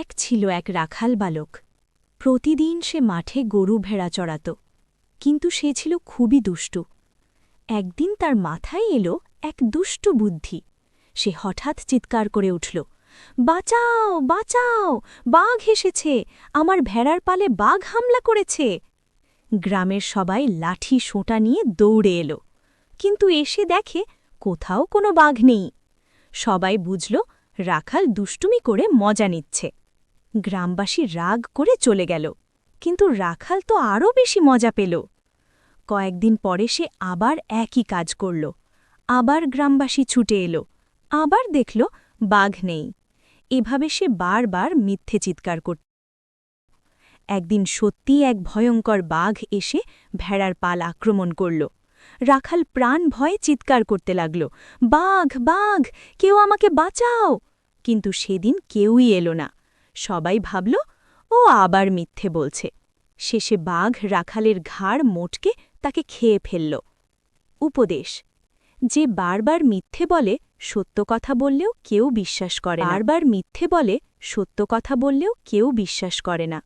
এক ছিল এক রাখাল বালক। প্রতিদিন সে মাঠে গরু ভেড়া চড়াত, কিন্তু সে ছিল খুবই দুষ্টু। একদিন তার মাথায় এলো এক দুষ্টু বুদ্ধি। সে হঠাৎ চিৎকার করে উঠল, বাঁচাও বাঁচাও, বাঘ এসেছে, আমার ভেড়ার পালে বাঘ হামলা করেছে। গ্রামের সবাই লাঠি সোঁটা নিয়ে দৌড়ে এলো, কিন্তু এসে দেখে কোথাও কোনো বাঘ নেই। সবাই বুঝল রাখাল দুষ্টুমি করে মজা নিচ্ছে। গ্রামবাসী রাগ করে চলে গেল, কিন্তু রাখাল তো আরও বেশি মজা পেল। কয়েকদিন পরে সে আবার একই কাজ করল। আবার গ্রামবাসী ছুটে এলো, আবার দেখল বাঘ নেই। এভাবে সে বারবার মিথ্যে চিৎকার করত। একদিন সত্যি এক ভয়ঙ্কর বাঘ এসে ভেড়ার পাল আক্রমণ করল। রাখাল প্রাণ ভয়ে চিৎকার করতে লাগল, বাঘ বাঘ, কেউ আমাকে বাঁচাও। কিন্তু সেদিন কেউই এলো না। সবাই ভাবল ও আবার মিথ্যে বলছে। শেষে বাঘ রাখালের ঘাড় মোটকে তাকে খেয়ে ফেলল। উপদেশ: যে বারবার মিথ্যে বলে সত্য কথা বললেও কেউ বিশ্বাস করে না। বারবার মিথ্যে বলে সত্য কথা বললেও কেউ বিশ্বাস করে না।